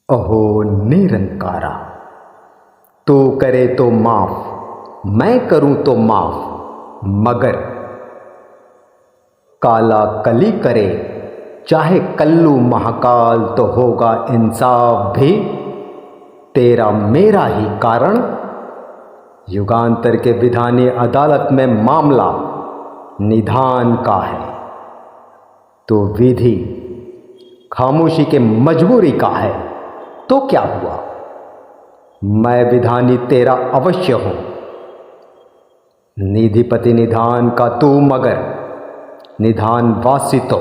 अहो निरंकारा, तू करे तो माफ, मैं करूं तो माफ, मगर काला कली करे चाहे कल्लू महाकाल, तो होगा इंसाफ भी तेरा मेरा ही कारण। युगांतर के विधानी अदालत में मामला निधान का है, तो विधि खामोशी के मजबूरी का है। तो क्या हुआ, मैं विधानी तेरा अवश्य हूं। निधिपति निधान का तू, मगर निधान वासी तो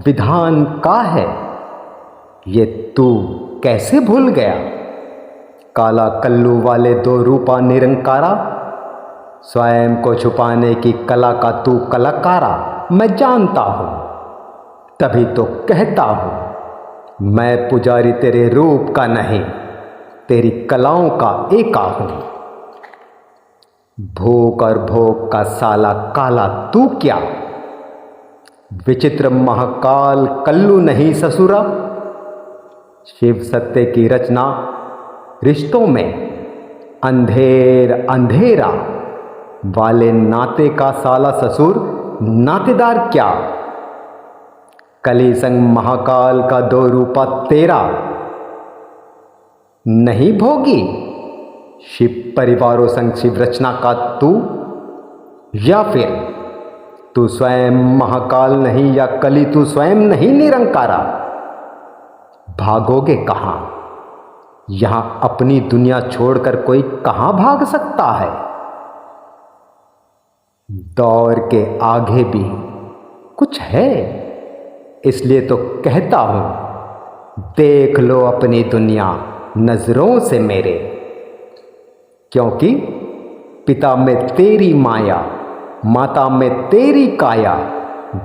विधान का है। ये तू कैसे भूल गया, काला कल्लू वाले दो रूपा निरंकारा। स्वयं को छुपाने की कला का तू कलाकारा। मैं जानता हूं, तभी तो कहता हूं, मैं पुजारी तेरे रूप का नहीं, तेरी कलाओं का एका हूं। भूख और भोग का साला काला तू क्या, विचित्र महाकाल कल्लू नहीं ससुरा। शिव सत्य की रचना रिश्तों में अंधेरा वाले नाते का साला ससुर नातेदार क्या। कली संग महाकाल का दो रूपा तेरा नहीं भोगी। शिव परिवारों संग शिव रचना का तू, या फिर तू स्वयं महाकाल नहीं, या कली तू स्वयं नहीं निरंकारा। भागोगे कहां, यहां अपनी दुनिया छोड़कर कोई कहां भाग सकता है। दौर के आगे भी कुछ है, इसलिए तो कहता हूं, देख लो अपनी दुनिया नजरों से मेरे। क्योंकि पिता में तेरी माया, माता में तेरी काया,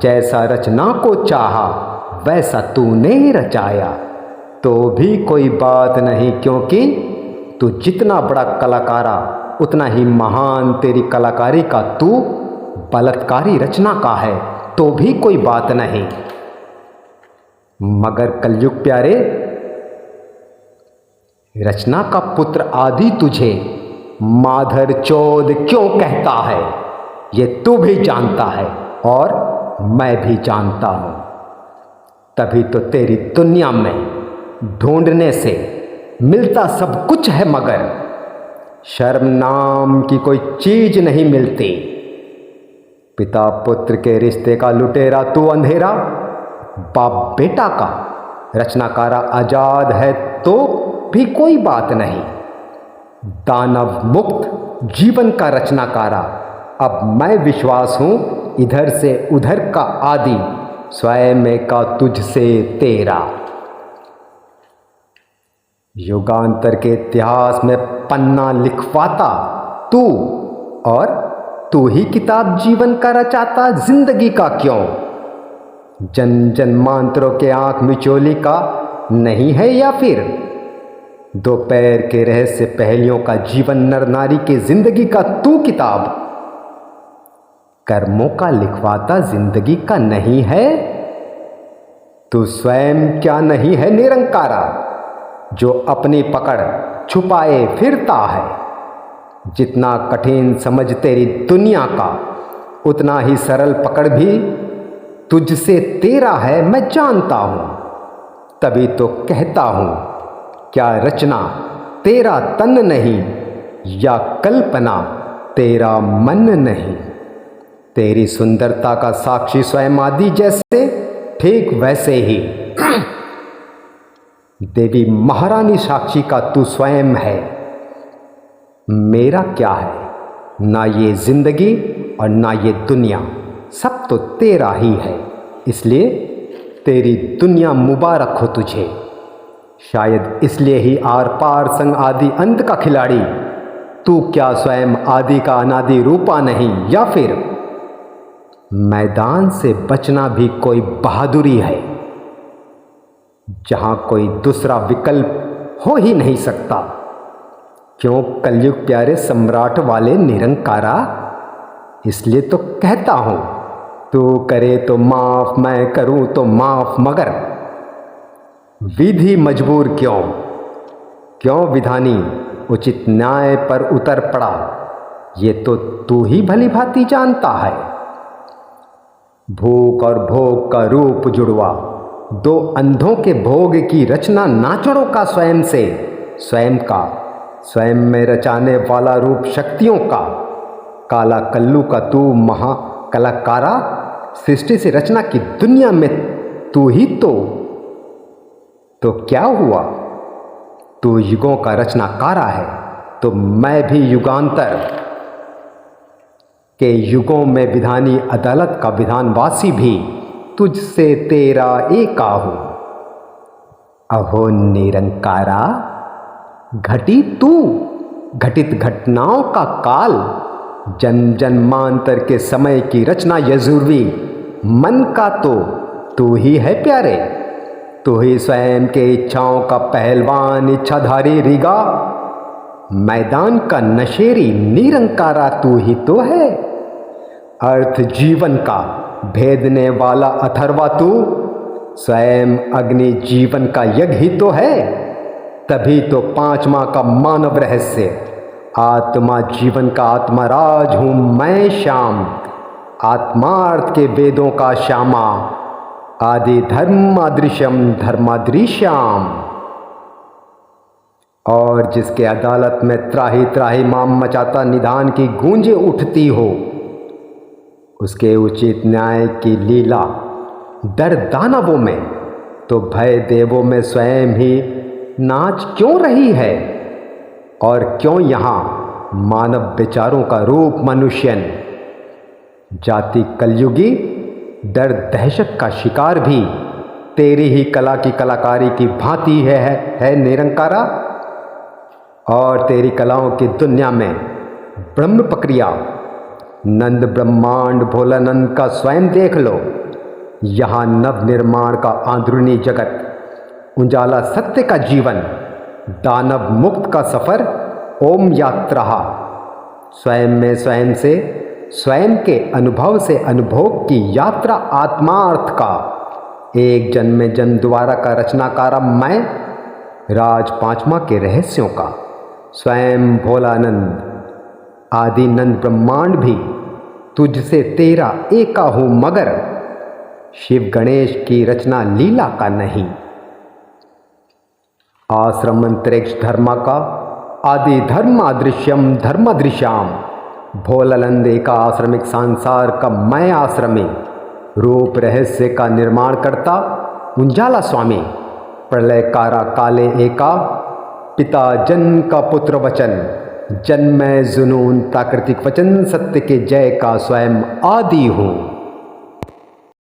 जैसा रचना को चाहा वैसा तूने रचाया। तो भी कोई बात नहीं, क्योंकि तू जितना बड़ा कलाकारा उतना ही महान तेरी कलाकारी का तू बलात्कारी रचना का है। तो भी कोई बात नहीं, मगर कलयुग प्यारे, रचना का पुत्र आदि तुझे माधर चोद क्यों कहता है, ये तू भी जानता है और मैं भी जानता हूं। तभी तो तेरी दुनिया में ढूंढने से मिलता सब कुछ है, मगर शर्म नाम की कोई चीज नहीं मिलती। पिता पुत्र के रिश्ते का लुटेरा तू अंधेरा, बाप बेटा का रचनाकारा आजाद है तो भी कोई बात नहीं। दानव मुक्त जीवन का रचनाकारा, अब मैं विश्वास हूं इधर से उधर का आदि, स्वयं का तुझसे तेरा। युगांतर के इतिहास में पन्ना लिखवाता तू, और तू ही किताब जीवन का रचाता जिंदगी का क्यों। जन जन्मांतरों के आंख मिचोली का नहीं है, या फिर दोपहर के रहस्य पहेलियों का जीवन नर नारी के जिंदगी का तू किताब कर्मों का लिखवाता जिंदगी का नहीं है। तू स्वयं क्या नहीं है निरंकारा, जो अपनी पकड़ छुपाए फिरता है। जितना कठिन समझ तेरी दुनिया का, उतना ही सरल पकड़ भी तुझसे तेरा है, मैं जानता हूं। तभी तो कहता हूं, क्या रचना तेरा तन नहीं, या कल्पना तेरा मन नहीं। तेरी सुंदरता का साक्षी स्वयं आदि जैसे, ठीक वैसे ही देवी महारानी साक्षी का तू स्वयं है। मेरा क्या है, ना ये जिंदगी और ना ये दुनिया, सब तो तेरा ही है। इसलिए तेरी दुनिया मुबारक हो तुझे। शायद इसलिए ही आर पार संग आदि अंत का खिलाड़ी तू क्या स्वयं आदि का अनादि रूपा नहीं, या फिर मैदान से बचना भी कोई बहादुरी है, जहां कोई दूसरा विकल्प हो ही नहीं सकता। क्यों कलयुग प्यारे सम्राट वाले निरंकारा, इसलिए तो कहता हूं, तू करे तो माफ, मैं करूं तो माफ, मगर विधि मजबूर क्यों, क्यों विधानी उचित न्याय पर उतर पड़ा, ये तो तू ही भली भांति जानता है। भूख और भोग का रूप जुड़वा, दो अंधों के भोग की रचना नाचड़ों का स्वयं से, स्वयं का स्वयं में रचाने वाला रूप शक्तियों का, काला कल्लू का तू महाकलाकारा, सृष्टि से रचना की दुनिया में तू ही तो क्या हुआ, तू युगों का रचनाकारा है, तो मैं भी युगांतर के युगों में विधानी अदालत का विधानवासी भी तुझसे तेरा एका हूं। अहो निरंकारा, घटी तू, घटित घटनाओं का काल, जन्म जन्मांतर के समय की रचना यजुर्वी, मन का तो तू ही है प्यारे, तू ही स्वयं के इच्छाओं का पहलवान, इच्छाधारी रीगा, मैदान का नशेरी निरंकारा तू ही तो है, अर्थ जीवन का भेदने वाला अथर्वा तू, स्वयं अग्नि जीवन का यज्ञ ही तो है, तभी तो पांचवा का मानव रहस्य, आत्मा जीवन का आत्मराज हूं मैं श्याम, आत्मार्थ के वेदों का श्यामा, आदि धर्मादृश्यम धर्मादृश्याम। और जिसके अदालत में त्राही त्राही माम मचाता निधान की गूंजें उठती हो, उसके उचित न्याय की लीला डर दानवों में तो भय देवों में स्वयं ही नाच क्यों रही है, और क्यों यहाँ मानव विचारों का रूप मनुष्यन, जाति कलयुगी डर दहशत का शिकार भी तेरी ही कला की कलाकारी की भांति है निरंकारा। और तेरी कलाओं की दुनिया में ब्रह्म प्रक्रिया, नंद ब्रह्मांड भोलानंद का स्वयं देख लो, यहाँ नव निर्माण का आंदरूनी जगत, उजाला सत्य का जीवन, दानव मुक्त का सफर, ओम यात्रा, स्वयं में स्वयं से, स्वयं के अनुभव से अनुभोग की यात्रा आत्मार्थ का, एक जन्म में जन्म द्वारा का रचनाकारा मैं, राज पांचवा के रहस्यों का, स्वयं भोलानंद आदि नंद ब्रह्मांड भी तुझसे तेरा एका हूं, मगर शिव गणेश की रचना लीला का नहीं। आश्रम अंतरिक्ष धर्मा का, आदि धर्मादृश्यम धर्मादृश्याम, भोलानंद एका आश्रमिक संसार का मैं आश्रमी, रूप रहस्य का निर्माण करता उंजाला स्वामी, प्रलयकारा काले एका, पिता जन का पुत्र वचन, जन्म जुनून प्राकृतिक वचन सत्य के जय का स्वयं आदि हूँ।